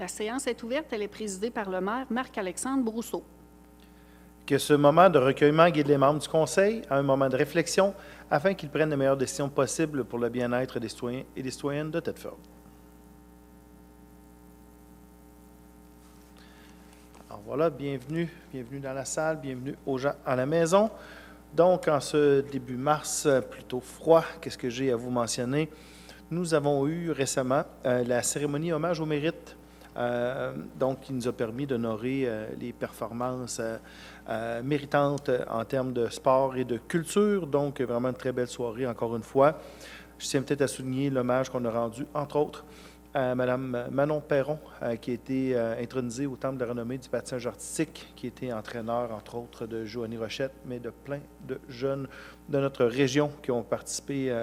La séance est ouverte. Elle est présidée par le maire Marc-Alexandre Brousseau. Que ce moment de recueillement guide les membres du Conseil à un moment de réflexion afin qu'ils prennent les meilleures décisions possibles pour le bien-être des citoyens et des citoyennes de Thetford. Alors voilà, bienvenue dans la salle, bienvenue aux gens à la maison. Donc, en ce début mars plutôt froid, qu'est-ce que j'ai à vous mentionner? Nous avons eu récemment la cérémonie hommage au mérite, donc qui nous a permis d'honorer les performances méritantes en termes de sport et de culture. Donc, vraiment une très belle soirée, encore une fois. Je tiens peut-être à souligner l'hommage qu'on a rendu, entre autres, à Mme Manon Perron, qui a été intronisée au Temple de la renommée du patinage artistique, qui était entraîneur, entre autres, de Joanie Rochette, mais de plein de jeunes de notre région qui ont participé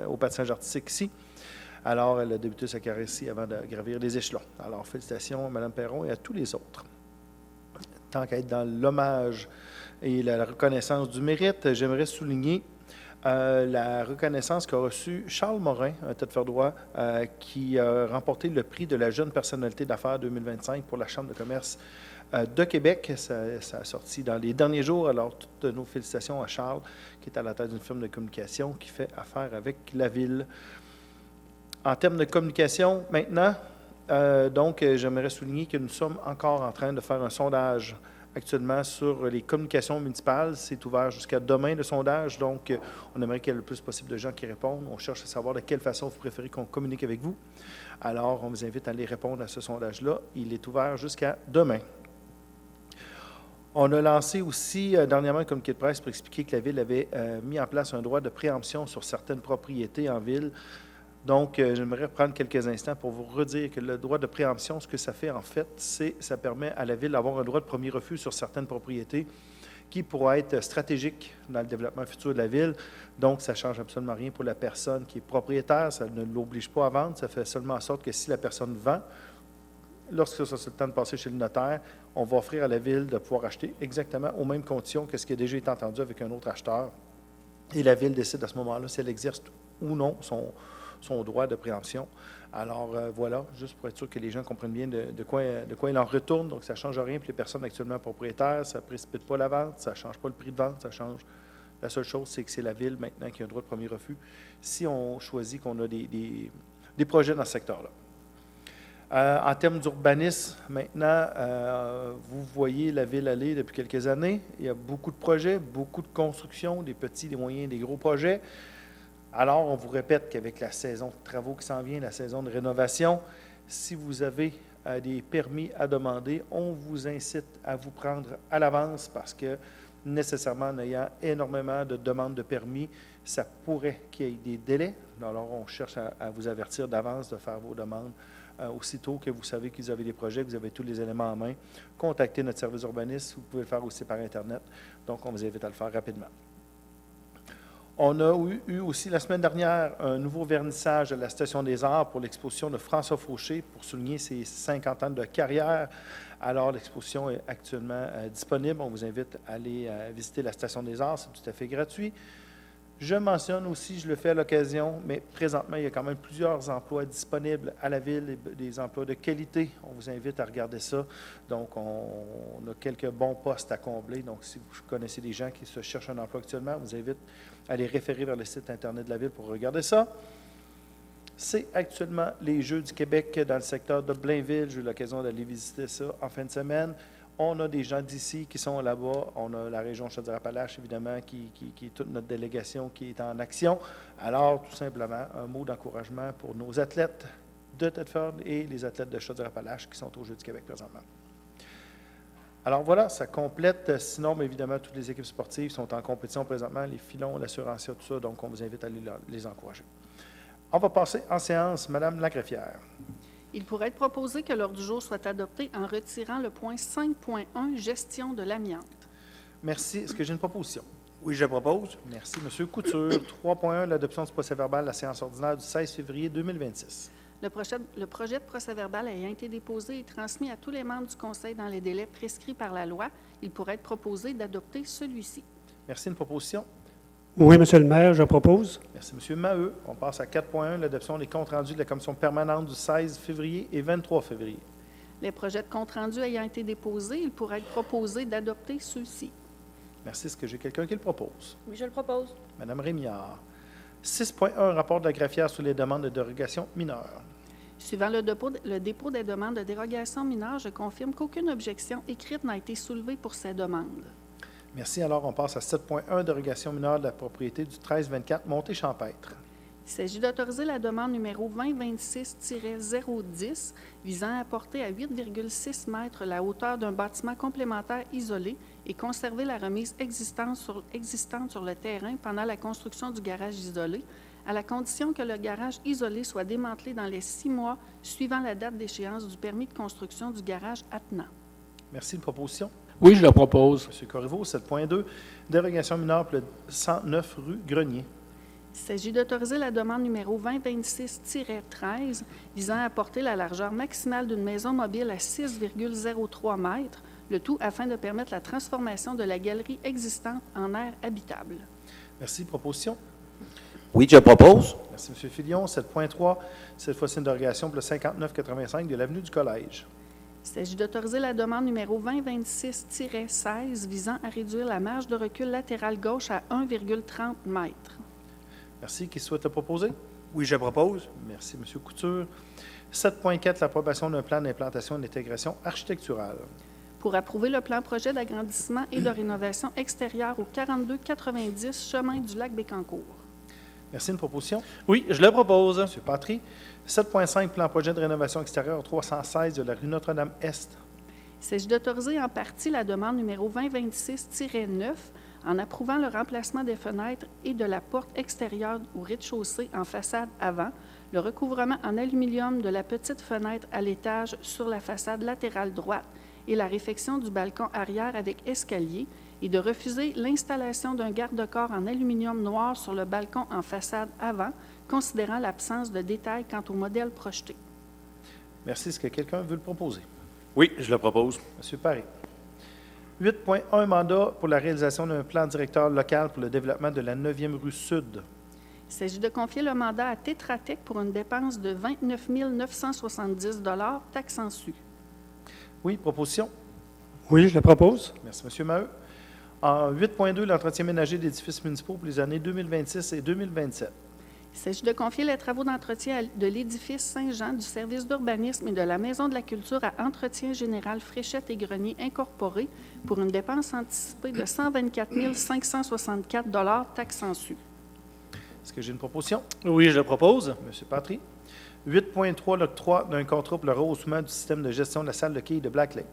au patinage artistique ici. Alors, elle a débuté sa carrière ici avant de gravir les échelons. Alors, félicitations à Mme Perron et à tous les autres. Tant qu'à être dans l'hommage et la reconnaissance du mérite, j'aimerais souligner la reconnaissance qu'a reçue Charles Morin, un Thetfordois, qui a remporté le prix de la jeune personnalité d'affaires 2025 pour la Chambre de commerce de Québec. Ça a sorti dans les derniers jours. Alors, toutes nos félicitations à Charles, qui est à la tête d'une firme de communication qui fait affaire avec la ville. En termes de communication, maintenant, j'aimerais souligner que nous sommes encore en train de faire un sondage actuellement sur les communications municipales. C'est ouvert jusqu'à demain, le sondage. Donc, on aimerait qu'il y ait le plus possible de gens qui répondent. On cherche à savoir de quelle façon vous préférez qu'on communique avec vous. Alors, on vous invite à aller répondre à ce sondage-là. Il est ouvert jusqu'à demain. On a lancé aussi dernièrement un communiqué de presse pour expliquer que la Ville avait mis en place un droit de préemption sur certaines propriétés en Ville. Donc, j'aimerais prendre quelques instants pour vous redire que le droit de préemption, ce que ça fait en fait, ça permet à la Ville d'avoir un droit de premier refus sur certaines propriétés qui pourraient être stratégiques dans le développement futur de la Ville. Donc, ça ne change absolument rien pour la personne qui est propriétaire, ça ne l'oblige pas à vendre, ça fait seulement en sorte que si la personne vend, lorsque ça c'est le temps de passer chez le notaire, on va offrir à la Ville de pouvoir acheter exactement aux mêmes conditions que ce qui a déjà été entendu avec un autre acheteur. Et la Ville décide à ce moment-là si elle exerce ou non son droit de préemption. Alors, voilà, juste pour être sûr que les gens comprennent bien de quoi il en retourne. Donc, ça ne change rien pour les personnes actuellement propriétaires. Ça ne précipite pas la vente, ça ne change pas le prix de vente, ça change. La seule chose, c'est que c'est la Ville maintenant qui a un droit de premier refus si on choisit qu'on a des projets dans ce secteur-là. En termes d'urbanisme, maintenant, vous voyez la Ville aller depuis quelques années. Il y a beaucoup de projets, beaucoup de constructions, des petits, des moyens, des gros projets. Alors, on vous répète qu'avec la saison de travaux qui s'en vient, la saison de rénovation, si vous avez des permis à demander, on vous incite à vous prendre à l'avance parce que nécessairement, en ayant énormément de demandes de permis, ça pourrait qu'il y ait des délais. Alors, on cherche à vous avertir d'avance de faire vos demandes aussitôt que vous savez que vous avez des projets, que vous avez tous les éléments en main. Contactez notre service urbaniste. Vous pouvez le faire aussi par Internet. Donc, on vous invite à le faire rapidement. On a eu aussi la semaine dernière un nouveau vernissage à la Station des Arts pour l'exposition de François Fauché pour souligner ses 50 ans de carrière. Alors, l'exposition est actuellement disponible. On vous invite à aller visiter la Station des Arts. C'est tout à fait gratuit. Je mentionne aussi, je le fais à l'occasion, mais présentement, il y a quand même plusieurs emplois disponibles à la Ville, des emplois de qualité. On vous invite à regarder ça. Donc, on a quelques bons postes à combler. Donc, si vous connaissez des gens qui se cherchent un emploi actuellement, on vous invite à les référer vers le site Internet de la Ville pour regarder ça. C'est actuellement les Jeux du Québec dans le secteur de Blainville. J'ai eu l'occasion d'aller visiter ça en fin de semaine. On a des gens d'ici qui sont là-bas. On a la région Chaudière-Appalaches, évidemment, qui est toute notre délégation qui est en action. Alors, tout simplement, un mot d'encouragement pour nos athlètes de Thetford et les athlètes de Chaudière-Appalaches qui sont aux Jeux du Québec présentement. Alors voilà, ça complète. Sinon, mais évidemment, toutes les équipes sportives sont en compétition présentement, les filons, l'assuranciat, tout ça. Donc, on vous invite à les encourager. On va passer en séance. Madame Lagreffière. Il pourrait être proposé que l'ordre du jour soit adopté en retirant le point 5.1, gestion de l'amiante. Merci. Est-ce que j'ai une proposition? Oui, je propose. Merci. Monsieur Couture, 3.1, l'adoption du procès-verbal de la séance ordinaire du 16 février 2026. Le projet de procès-verbal ayant été déposé et transmis à tous les membres du Conseil dans les délais prescrits par la loi, il pourrait être proposé d'adopter celui-ci. Merci. Une proposition? Oui, Monsieur le maire, je propose. Merci, Monsieur Maheu. On passe à 4.1, l'adoption des comptes rendus de la commission permanente du 16 février et 23 février. Les projets de compte rendu ayant été déposés, il pourrait être proposé d'adopter ceux-ci. Merci. Est-ce que j'ai quelqu'un qui le propose? Oui, je le propose. Madame Rémillard. 6.1, rapport de la greffière sur les demandes de dérogation mineures. Suivant le dépôt des demandes de dérogation mineure, je confirme qu'aucune objection écrite n'a été soulevée pour ces demandes. Merci. Alors, on passe à 7.1, dérogation mineure de la propriété du 1324 Montée-Champêtre. Il s'agit d'autoriser la demande numéro 2026-010 visant à porter à 8,6 mètres la hauteur d'un bâtiment complémentaire isolé et conserver la remise existante sur le terrain pendant la construction du garage isolé, à la condition que le garage isolé soit démantelé dans les 6 mois suivant la date d'échéance du permis de construction du garage attenant. Merci. Une proposition? Oui, je le propose. M. Corriveau. 7.2, dérogation mineure pour le 109 rue Grenier. Il s'agit d'autoriser la demande numéro 2026-13 visant à porter la largeur maximale d'une maison mobile à 6,03 mètres, le tout afin de permettre la transformation de la galerie existante en aire habitable. Merci. Proposition? Oui, je propose. Merci, M. Filion. 7.3, cette fois-ci une dérogation pour le 5985 de l'avenue du Collège. Il s'agit d'autoriser la demande numéro 2026-16 visant à réduire la marge de recul latérale gauche à 1,30 mètres. Merci. Qui souhaite le proposer? Oui, je propose. Merci, M. Couture. 7.4, l'approbation d'un plan d'implantation et d'intégration architecturale. Pour approuver le plan projet d'agrandissement et de rénovation extérieure au 4290 chemin du lac Bécancour. Merci. Une proposition? Oui, je le propose. M. Patry. 7.5, plan projet de rénovation extérieure 316 de la rue Notre-Dame-Est. Il s'agit d'autoriser en partie la demande numéro 2026-9 en approuvant le remplacement des fenêtres et de la porte extérieure au rez-de-chaussée en façade avant, le recouvrement en aluminium de la petite fenêtre à l'étage sur la façade latérale droite et la réfection du balcon arrière avec escalier et de refuser l'installation d'un garde-corps en aluminium noir sur le balcon en façade avant, considérant l'absence de détails quant au modèle projeté. Merci. Est-ce que quelqu'un veut le proposer? Oui, je le propose. M. Paré. 8.1, mandat pour la réalisation d'un plan directeur local pour le développement de la 9e rue Sud. Il s'agit de confier le mandat à Tetra Tech pour une dépense de 29 970 $, taxes en su. Oui, proposition? Oui, je le propose. Merci, M. Maheu. En 8.2, l'entretien ménager d'édifices municipaux pour les années 2026 et 2027. Il s'agit de confier les travaux d'entretien de l'édifice Saint-Jean du service d'urbanisme et de la Maison de la culture à Entretien général Fréchette et Grenier Incorporé pour une dépense anticipée de 124 564 $, taxes en su. Est-ce que j'ai une proposition? Oui, je le propose. M. Patry. 8.3, l'octroi d'un contrat pour le rehaussement du système de gestion de la salle de quilles de Black Lake.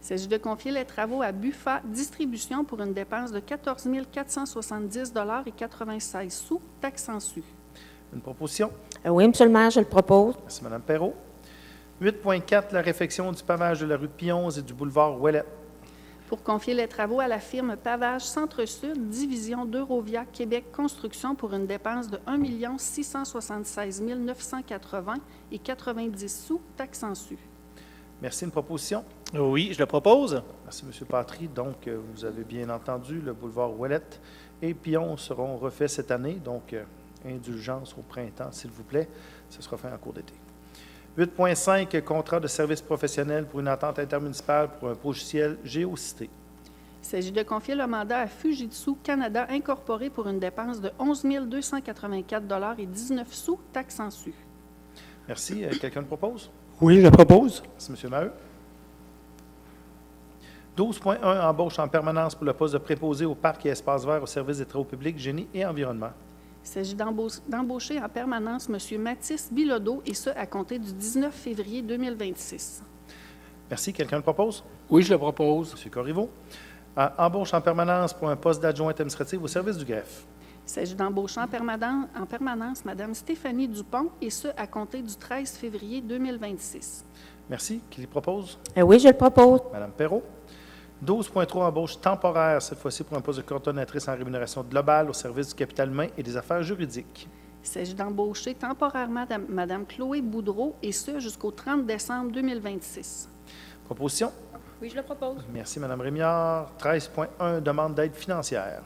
Il s'agit de confier les travaux à Buffa Distribution pour une dépense de 14 470 $ et 96 sous, taxes en su. Une proposition? Oui, Monsieur le maire, je le propose. Merci, Mme Perrault. 8.4, la réfection du pavage de la rue Pionze et du boulevard Ouellette. Pour confier les travaux à la firme Pavage Centre-Sud, division d'Eurovia Québec Construction pour une dépense de 1 676 980 et 90 sous, taxes en su. Merci. Une proposition? Oui, je le propose. Merci, M. Patry. Donc, vous avez bien entendu, le boulevard Ouellette et Pion seront refaits cette année. Donc, indulgence au printemps, s'il vous plaît. Ce sera fait en cours d'été. 8.5, contrat de service professionnel pour une entente intermunicipale pour un logiciel Géocité. Il s'agit de confier le mandat à Fujitsu Canada Incorporé pour une dépense de 11 284 $ et 19 sous, taxes en su. Merci. Quelqu'un le propose? Oui, je le propose. Merci, M. Maheu. 12.1, embauche en permanence pour le poste de préposé au parc et espaces verts au service des travaux publics, génie et environnement. Il s'agit d'embaucher en permanence M. Mathis Bilodeau, et ce, à compter du 19 février 2026. Merci. Quelqu'un le propose? Oui, je le propose. M. Corriveau. Embauche en permanence pour un poste d'adjointe administrative au service du greffe. Il s'agit d'embaucher en permanence Mme Stéphanie Dupont, et ce, à compter du 13 février 2026. Merci. Qui le propose? Oui, je le propose. Mme Perrault. 12.3, embauche temporaire, cette fois-ci pour un poste de coordonnatrice en rémunération globale au service du capital humain et des affaires juridiques. Il s'agit d'embaucher temporairement Mme Chloé Boudreau, et ce, jusqu'au 30 décembre 2026. Proposition? Oui, je le propose. Merci, Mme Rémillard. 13.1, demande d'aide financière.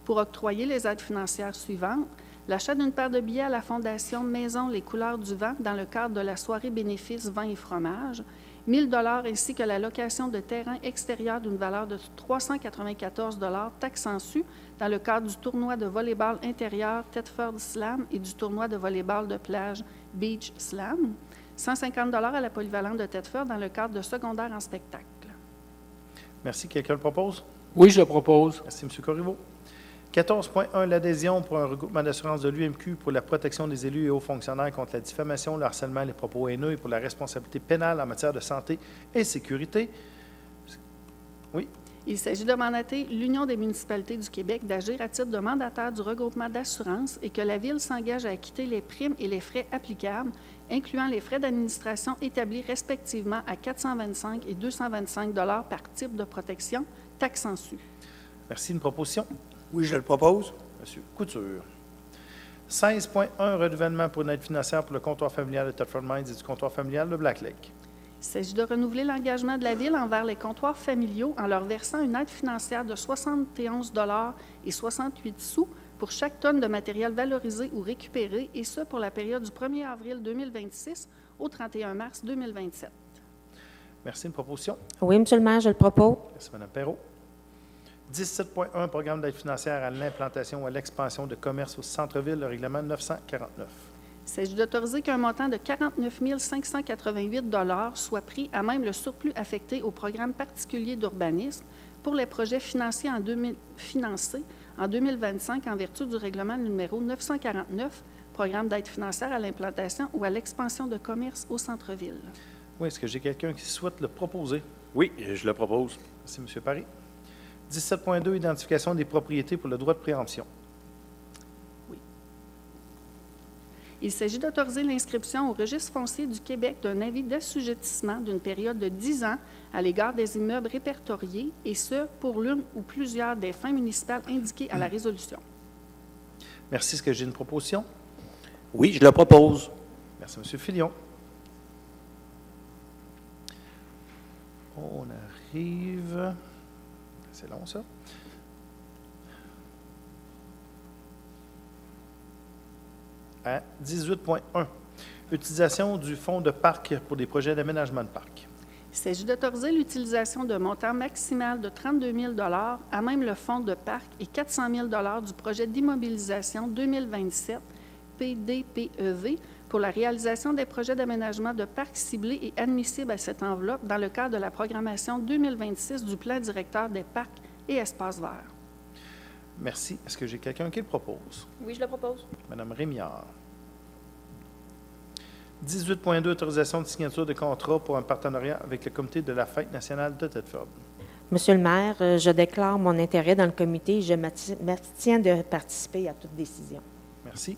Pour octroyer les aides financières suivantes, l'achat d'une paire de billets à la Fondation Maison Les Couleurs du Vent dans le cadre de la soirée bénéfice vin et fromage 1 000 ainsi que la location de terrain extérieur d'une valeur de 394 taxes su dans le cadre du tournoi de volleyball intérieur Thetford Slam et du tournoi de volleyball de plage Beach Slam. 150 à la polyvalente de Thetford dans le cadre de secondaire en spectacle. Merci. Quelqu'un le propose? Oui, je le propose. Merci, M. Corriveau. 14.1, l'adhésion pour un regroupement d'assurance de l'UMQ pour la protection des élus et hauts fonctionnaires contre la diffamation, le harcèlement, les propos haineux et pour la responsabilité pénale en matière de santé et sécurité. Oui. Il s'agit de mandater l'Union des municipalités du Québec d'agir à titre de mandataire du regroupement d'assurance et que la Ville s'engage à acquitter les primes et les frais applicables, incluant les frais d'administration établis respectivement à 425 et 225 par type de protection, taxes su. Merci. Une proposition? Oui, je le propose. M. Couture. 16.1, renouvellement pour une aide financière pour le comptoir familial de Thetford Mines et du comptoir familial de Black Lake. Il s'agit de renouveler l'engagement de la Ville envers les comptoirs familiaux en leur versant une aide financière de 71 et 68 sous pour chaque tonne de matériel valorisé ou récupéré, et ce pour la période du 1er avril 2026 au 31 mars 2027. Merci. Une proposition? Oui, Monsieur le maire, je le propose. Merci, Mme Perrault. 17.1, programme d'aide financière à l'implantation ou à l'expansion de commerce au centre-ville, le règlement 949. Il s'agit d'autoriser qu'un montant de 49 588 soit pris à même le surplus affecté au programme particulier d'urbanisme pour les projets financés en 2025 en vertu du règlement numéro 949, programme d'aide financière à l'implantation ou à l'expansion de commerce au centre-ville. Oui, est-ce que j'ai quelqu'un qui souhaite le proposer? Oui, je le propose. Merci, M. Paré. 17.2, identification des propriétés pour le droit de préemption. Il s'agit d'autoriser l'inscription au Registre foncier du Québec d'un avis d'assujettissement d'une période de 10 ans à l'égard des immeubles répertoriés, et ce, pour l'une ou plusieurs des fins municipales indiquées à la résolution. Merci. Est-ce que j'ai une proposition? Oui, je le propose. Merci, M. Filion. On arrive... C'est long, ça. À 18.1, utilisation du fonds de parc pour des projets d'aménagement de parc. Il s'agit d'autoriser l'utilisation d'un montant maximal de 32 000 à même le fonds de parc et 400 000 du projet d'immobilisation 2027 PDPEV pour la réalisation des projets d'aménagement de parc ciblés et admissibles à cette enveloppe dans le cadre de la programmation 2026 du plan directeur des parcs et espaces verts. Merci. Est-ce que j'ai quelqu'un qui le propose? Oui, je le propose. Mme Rémillard. 18.2, autorisation de signature de contrat pour un partenariat avec le comité de la Fête nationale de Thetford. Monsieur le maire, je déclare mon intérêt dans le comité et je m'abstiens de participer à toute décision. Merci.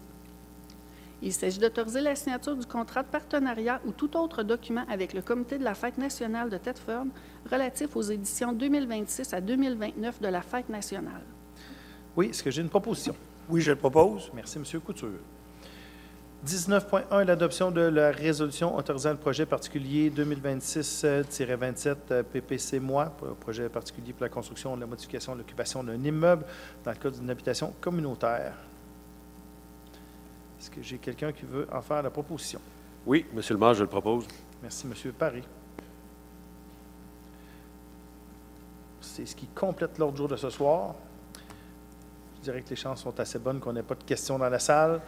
Il s'agit d'autoriser la signature du contrat de partenariat ou tout autre document avec le comité de la Fête nationale de Thetford relatif aux éditions 2026 à 2029 de la Fête nationale. Oui, est-ce que j'ai une proposition? Oui, je le propose. Merci, M. Couture. 19.1, l'adoption de la résolution autorisant le projet particulier 2026-27 PPC-MOI, pour le projet particulier pour la construction, la modification, l'occupation d'un immeuble dans le cadre d'une habitation communautaire. Est-ce que j'ai quelqu'un qui veut en faire la proposition? Oui, Monsieur le maire, je le propose. Merci, M. Paré. C'est ce qui complète l'ordre du jour de ce soir. Je dirais que les chances sont assez bonnes qu'on n'ait pas de questions dans la salle.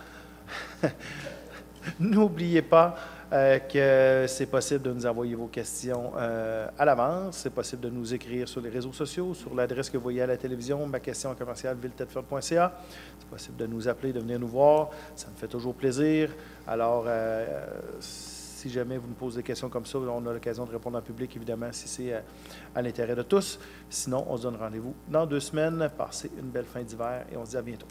N'oubliez pas que c'est possible de nous envoyer vos questions à l'avance. C'est possible de nous écrire sur les réseaux sociaux, sur l'adresse que vous voyez à la télévision, maquestion@ville-thetford.ca. C'est possible de nous appeler, de venir nous voir. Ça me fait toujours plaisir. Alors, si jamais vous nous posez des questions comme ça, on a l'occasion de répondre en public, évidemment, si c'est à l'intérêt de tous. Sinon, on se donne rendez-vous dans 2 semaines. Passez une belle fin d'hiver et on se dit à bientôt.